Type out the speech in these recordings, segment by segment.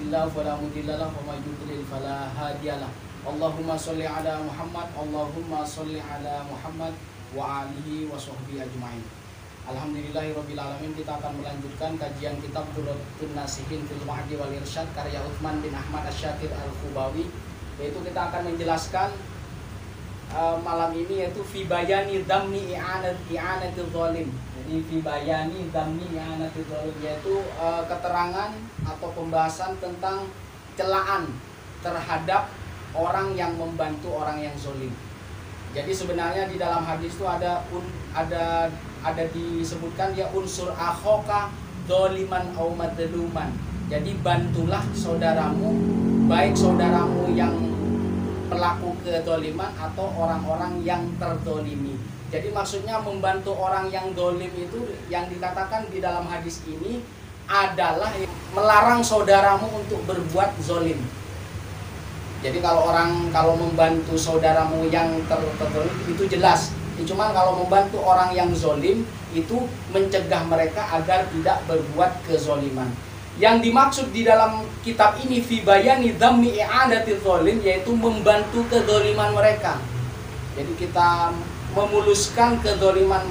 yahdihillahu fala mudhillalah wa may yudlil fala hadiyalah. Allahumma sholli ala Muhammad, Allahumma sholli ala Muhammad wa alihi wa sahbihi ajmain. Alhamdulillahirabbil alamin. Kita akan melanjutkan kajian kitab Durratun Nasihin fil Wa'di wal Irsyad karya Utsman bin Ahmad Asy-Syakir Al-Khubawi, yaitu kita akan menjelaskan malam ini yaitu fi bayani dhammi i'anatil zalim. Jadi fi bayani dhammi i'anatil zalim, yaitu keterangan atau pembahasan tentang celaan terhadap orang yang membantu orang yang zalim. Jadi sebenarnya di dalam hadis itu ada disebutkan ya unsur akhoka dzaliman au madluman. Jadi bantulah saudaramu, baik saudaramu yang pelaku kezaliman atau orang-orang yang terzalimi. Jadi maksudnya membantu orang yang zalim itu yang dikatakan di dalam hadis ini adalah melarang saudaramu untuk berbuat zalim. Jadi kalau membantu saudaramu yang terzalim itu jelas. Cuman kalau membantu orang yang zalim itu mencegah mereka agar tidak berbuat kezaliman. Yang dimaksud di dalam kitab ini fi bayani dhammi i'adatil zalim, yaitu membantu kezaliman mereka. Jadi kita memuluskan kezaliman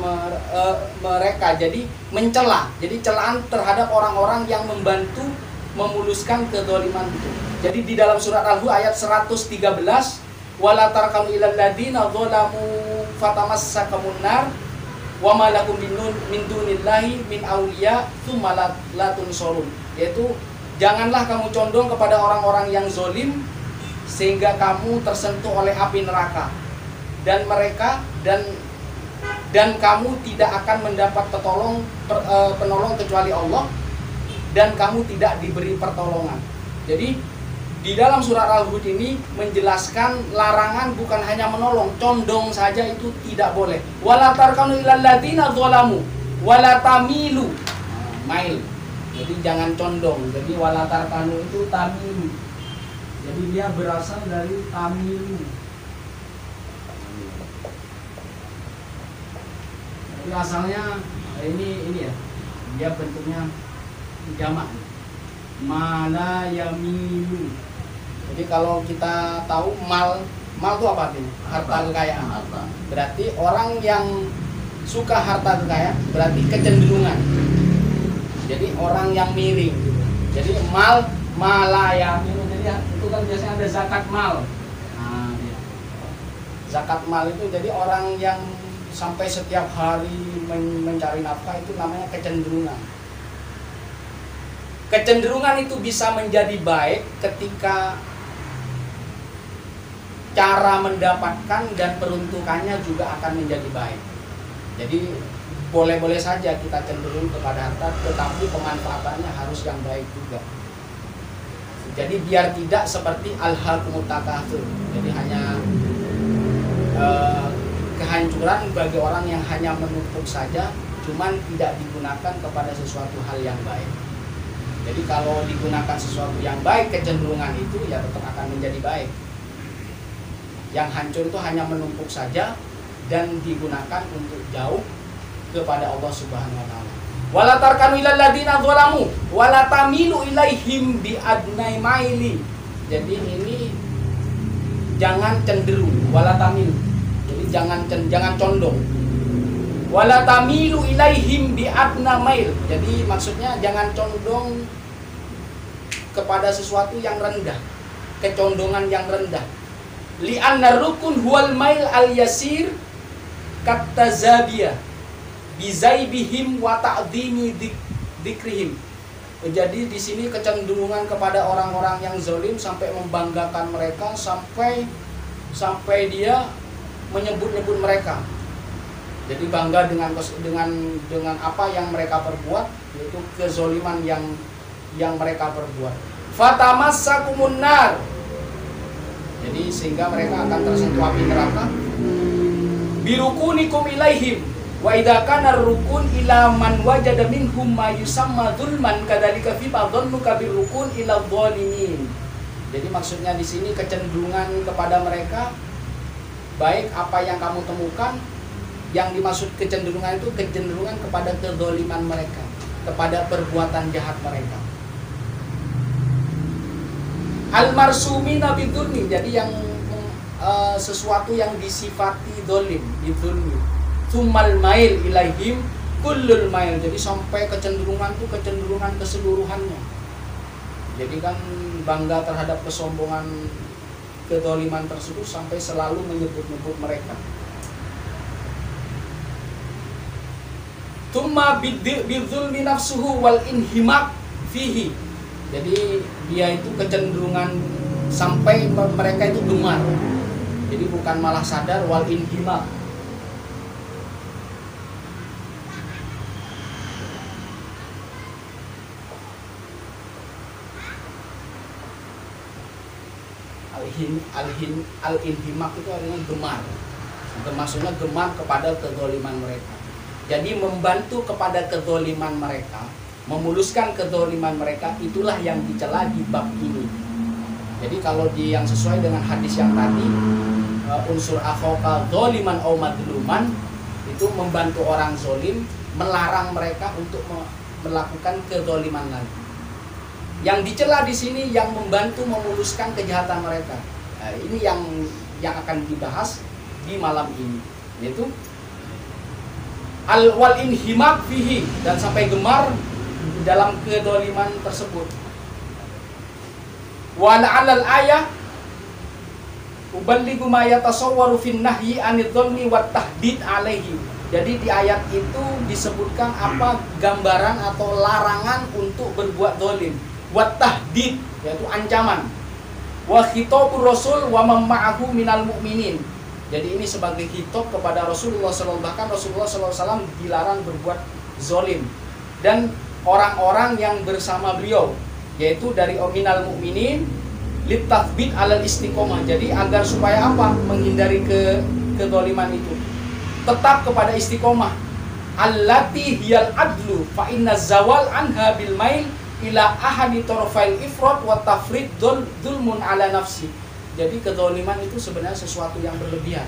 mereka, jadi mencela. Jadi celaan terhadap orang-orang yang membantu memuluskan kezaliman itu. Jadi di dalam surat Al-Hu ayat 113, wala tarkanu ilal ladzina dzalamu fatamassakumun nar wa ma lakum min dunillahi min auliya tsumma la tunsurun. Yaitu janganlah kamu condong kepada orang-orang yang zalim sehingga kamu tersentuh oleh api neraka dan mereka dan kamu tidak akan mendapat penolong kecuali Allah, dan kamu tidak diberi pertolongan. Jadi di dalam surat Al-Hud ini menjelaskan larangan bukan hanya menolong, condong saja itu tidak boleh. Wala tarkanu ilal ladzina dzalamu wala tamilu. Mail. Jadi jangan condong. Jadi wala tarkanu itu tamilu. Jadi dia berasal dari tamilu. Jadi asalnya ini ya. Dia bentuknya jamak. Mala yamilu. Jadi kalau kita tahu mal itu apa artinya? Harta kekayaan. Berarti orang yang suka harta kekayaan berarti kecenderungan. Jadi orang yang miring. Jadi mala yamilu. Jadi itu kan biasanya ada zakat mal. Nah, ya. Zakat mal itu jadi orang yang sampai setiap hari mencari nafkah, itu namanya kecenderungan. Kecenderungan itu bisa menjadi baik ketika cara mendapatkan dan peruntukannya juga akan menjadi baik. Jadi boleh-boleh saja kita cenderung kepada harta, tetapi pemanfaatannya harus yang baik juga. Jadi biar tidak seperti al-hakumut takatsur. Jadi hanya kehancuran bagi orang yang hanya menumpuk saja, cuman tidak digunakan kepada sesuatu hal yang baik. Jadi kalau digunakan sesuatu yang baik, kecenderungan itu ya tetap akan menjadi baik. Yang hancur itu hanya menumpuk saja dan digunakan untuk jauh kepada Allah Subhanahu wa taala. Wala tarkanu ilal ladzina dzalamu wala tamilu ilaihim bi adnai maili. Jadi ini jangan cenderung, wala tamilu. Jadi jangan condong. Wala tamilu ilaihim bi adna mail. Jadi maksudnya jangan condong kepada sesuatu yang rendah, kecondongan yang rendah. Li'anna rukun huwal mail al yasir kattazabiyah bizaibihim wa ta'dhimi dzikrihim. Jadi di sini kecenderungan kepada orang-orang yang zalim sampai membanggakan mereka, sampai dia menyebut-nyebut mereka. Jadi bangga dengan apa yang mereka perbuat, yaitu kezaliman yang mereka perbuat. Fatamassakumun nar. Jadi sehingga mereka akan tersentuh api neraka. Birukunikum ilaihim wa idza kana rukun ila man wajada minhum ma yusamma dzulman kadzalika fi fadhannuka birukun ila dzalimin. Jadi maksudnya di sini kecenderungan kepada mereka, baik apa yang kamu temukan. Yang dimaksud kecenderungan itu kecenderungan kepada kezaliman mereka, kepada perbuatan jahat mereka. Al-marsumina bidzulmi, jadi yang sesuatu yang disifati dolim, bidzulmi. Tsummal mail ilaihim kullul mail, jadi sampai kecenderungan itu kecenderungan keseluruhannya. Jadi kan bangga terhadap kesombongan kedoliman tersebut sampai selalu menyebut-nyebut mereka. Tsumma bidzulmi nafsuhu wal inhimak fihi, jadi dia itu kecenderungan sampai mereka itu gemar. Jadi bukan malah sadar, wal inhimak. Al-inhimak itu artinya gemar. Maksudnya gemar kepada kedoliman mereka. Jadi membantu kepada kedoliman mereka, memuluskan kedoliman mereka, itulah yang dicela di bab ini. Jadi kalau yang sesuai dengan hadis yang tadi, unsur akhaka dzaliman aw madluman, itu membantu orang zolim, melarang mereka untuk melakukan kedzaliman lagi. Yang dicela di sini yang membantu memuluskan kejahatan mereka. Nah, ini yang akan dibahas di malam ini, yaitu wal inhimak fihi, dan sampai gemar dalam kedoliman tersebut. Wa la'al ayah uballighu ma yatasawwaru fin nahyi anidh dhalmi wat tahdid alaihi. Jadi di ayat itu disebutkan apa gambaran atau larangan untuk berbuat dolim. Wat tahdid, yaitu ancaman. Wa khitabur rasul wa man ma'ahu minal mu'minin. Jadi ini sebagai khitab kepada Rasulullah SAW, bahkan Rasulullah SAW dilarang berbuat zolim. Dan orang-orang yang bersama beliau, yaitu dari minal mu'minin litathbit alal istiqomah. Jadi agar supaya apa? Menghindari kedoliman itu. Tetap kepada istiqomah. Allati hiyal adlu fa inna zawal anha bil mail ila ahadi torofail ifrat wa tafrid dulmun ala nafsi. Jadi kedoliman itu sebenarnya sesuatu yang berlebihan.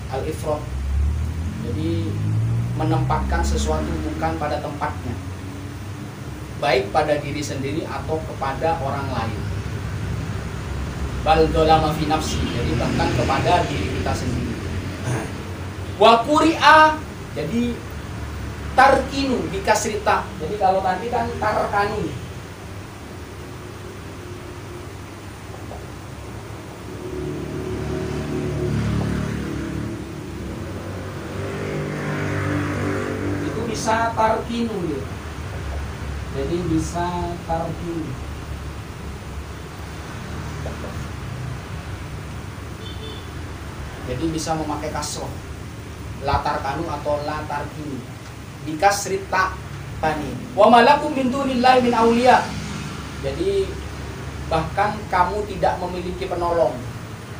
Al-ifrat, jadi menempatkan sesuatu bukan pada tempatnya, baik pada diri sendiri atau kepada orang lain. Bal dolama fi nafsi, jadi bahkan kepada diri kita sendiri. Wa quri'a, jadi tarkinu bikasrita. Jadi kalau tadi kan tarkanu, itu bisa tarkinu ya. Jadi bisa tarkinu. Jadi bisa memakai kasroh, latar kanu atau latar kini. Dikasrita tani. Wa malakum min dunillahi min auliya. Jadi bahkan kamu tidak memiliki penolong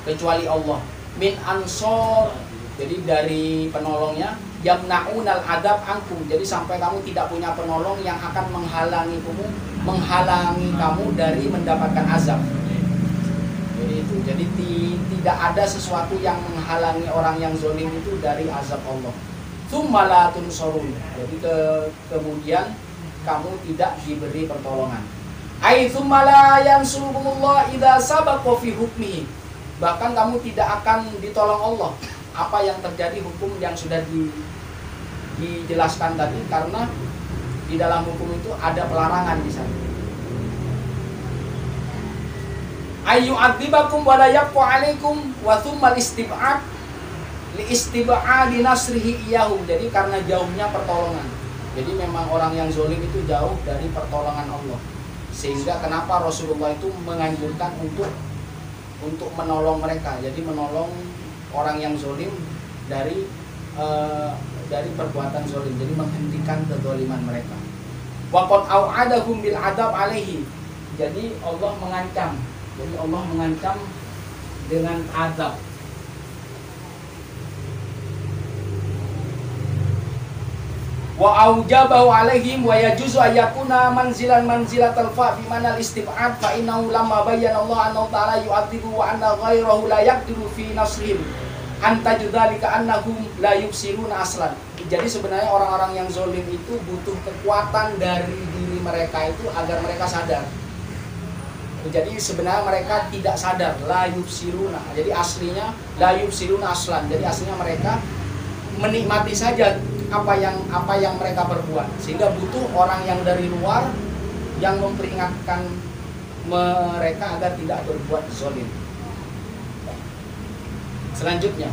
kecuali Allah. Min ansor. Jadi dari penolongnya yamnaunal adab ankum. Jadi sampai kamu tidak punya penolong yang akan menghalangi kamu dari mendapatkan azab. Jadi tidak ada sesuatu yang menghalangi orang yang zolim itu dari azab Allah. Tsumma tunsorun. Jadi kemudian kamu tidak diberi pertolongan. Ai tsumma la yansurkumullah idza sabaqa fi hukmihi. Bahkan kamu tidak akan ditolong Allah apa yang terjadi hukum yang sudah dijelaskan tadi, karena di dalam hukum itu ada pelarangan di sana. Ayu adzibakum wa la yaqwa alaikum wa thumma istib'ad li istib'adi nasrihi iyahum. Jadi karena jauhnya pertolongan. Jadi memang orang yang zolim itu jauh dari pertolongan Allah. Sehingga kenapa Rasulullah itu menganjurkan untuk menolong mereka. Jadi menolong orang yang zolim dari perbuatan zolim. Jadi menghentikan kezaliman mereka. Wa qad au'adahum bil adab alaihi. Jadi Allah mengancam. Jadi Allah mengancam dengan azab. Wa aujabahu alaihim wa yajuzu ayakuna manzilatal fa bi manal istib'ad fa innahu lamma bayyana Allah annahu ta'ala yu'adzibu wa anna ghairahu la yaqdiru fi nasrihim anta judzalika annahum la yubsiruna aslan. Jadi sebenarnya orang-orang yang zalim itu butuh kekuatan dari diri mereka itu agar mereka sadar. Jadi sebenarnya mereka tidak sadar, la yubsiruna. Jadi aslinya la yubsiruna aslan. Jadi aslinya mereka menikmati saja apa yang mereka perbuat, sehingga butuh orang yang dari luar yang memperingatkan mereka agar tidak berbuat zalim. Selanjutnya,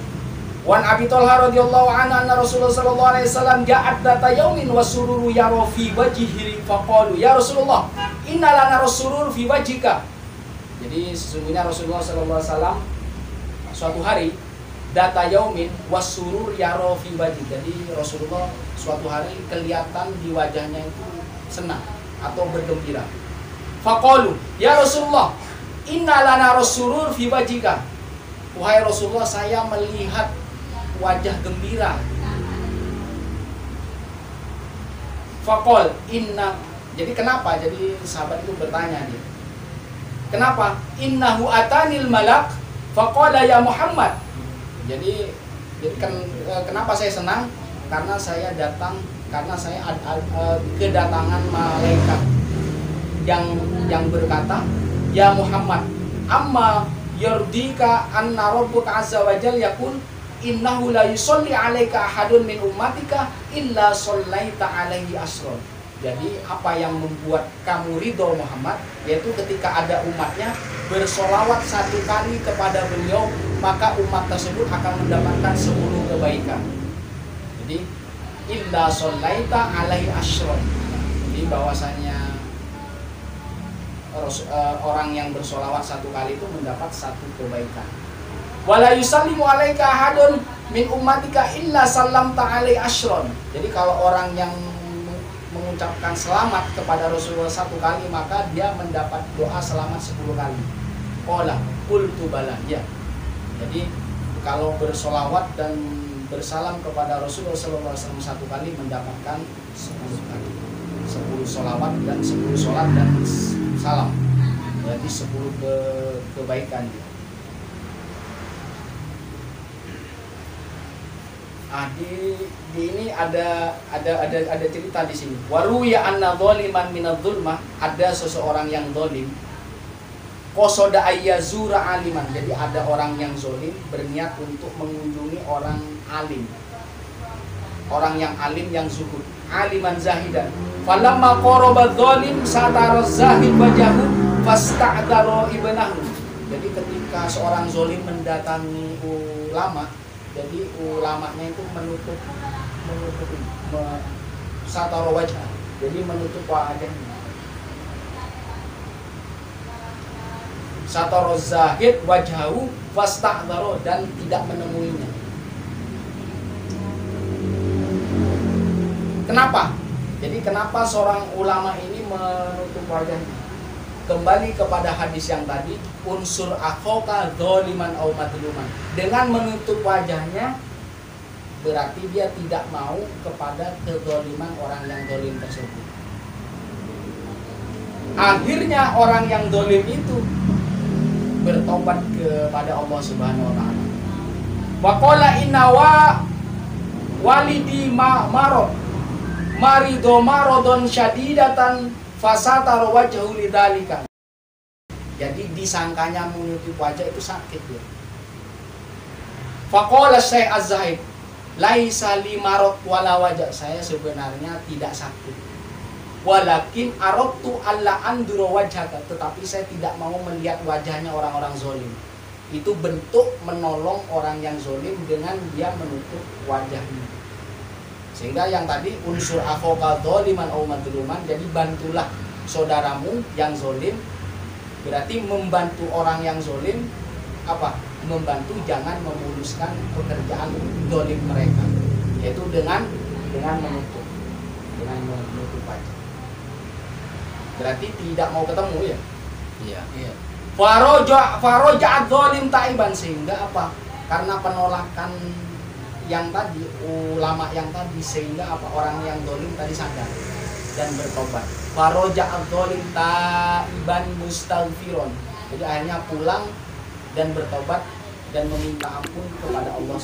Wan Abi Thalhah radhiyallahu anhu anna Rasulullah sallallahu alaihi wasallam ja'at data yaumin wasururu yara fi wajhihi faqalu ya Rasulullah inna lana rasulur fi wajhika. Jadi sesungguhnya Rasulullah sallallahu alaihi wasallam suatu hari data yaumin wasurur yara fi wajhi. Jadi Rasulullah suatu hari kelihatan di wajahnya itu senang atau bergembira. Faqalu ya Rasulullah inna lana rasulur fi wajhika. Wahai Rasulullah, saya melihat wajah gembira. Faqal inna. Jadi kenapa? Jadi sahabat itu bertanya dia. Kenapa? Innahu atanil malak faqala ya Muhammad. Jadi kenapa saya senang? Karena saya kedatangan malaikat yang berkata, ya Muhammad, amma yardika anna rabbuka azza wa jalla yaqul innahu la yusalli 'alaika ahadun min ummatika illa sallaita 'alaihi asron. Jadi apa yang membuat kamu ridho Muhammad, yaitu ketika ada umatnya bersolawat 1 kali kepada beliau, maka umat tersebut akan mendapatkan 10 kebaikan. Jadi illa sallaita 'alaihi asron. Jadi bahwasanya orang yang bersolawat 1 kali itu mendapat 1 kebaikan. Wala yusallimu alaika ahadun min ummatika illa sallamta alaihi asyron. Jadi kalau orang yang mengucapkan selamat kepada Rasulullah 1 kali, maka dia mendapat doa selamat 10 kali. Qala qultu bala. Ya. Jadi kalau bersolawat dan bersalam kepada Rasulullah sallallahu alaihi wasallam 1 kali mendapatkan 10 kali. 10 solawat dan 10 sholat dan salam, berarti 10 kebaikan. Di ini ada cerita di sini. Waruya anna dzaliman minadz zulmah, ada seseorang yang zalim. Qasada ayyazura aliman. Jadi ada orang yang zalim berniat untuk mengunjungi orang alim. Orang yang alim yang zuhud, aliman zahidan. Falamma qaraba dzalim satara zahid wajahu fasta'dara ibnahu. Jadi ketika seorang zalim mendatangi ulama, jadi ulamanya itu menutup satara wajah. Jadi menutup wajahnya. Satara zahid wajahu fasta'dara, dan tidak menemuinya. Kenapa? Jadi kenapa seorang ulama ini menutup wajahnya? Kembali kepada hadis yang tadi, unsur akhoka dzaliman au madluman. Dengan menutup wajahnya berarti dia tidak mau kepada kedzaliman orang yang zalim tersebut. Akhirnya orang yang zalim itu bertobat kepada Allah Subhanahu wa taala. Wa qala inna walidi marad marido marodon syadidatan fasatara wajhu lidzalika. Jadi disangkanya menutup wajah itu sakit ya. Faqala Syekh Az-Zahid, laisa li marad wala wajah. Saya sebenarnya tidak sakit. Walakin aradtu alla andura wajhaka, tetapi saya tidak mau melihat wajahnya orang-orang zalim. Itu bentuk menolong orang yang zalim dengan dia menutup wajahnya. Sehingga yang tadi unsur akhoka dzaliman au madluman, jadi bantulah saudaramu yang zalim, berarti membantu orang yang zalim apa? Membantu jangan memuluskan pekerjaan zalim mereka, yaitu dengan menutup wajah. Berarti tidak mau ketemu ya? Iya. Faroja'at zalim taiban, sehingga apa? Karena penolakan yang tadi, ulama yang tadi, sehingga apa, orang yang zalim tadi sadar dan bertobat. Faroja'at zalim taiban mustaghfiron. Jadi akhirnya pulang dan bertobat dan meminta ampun kepada Allah.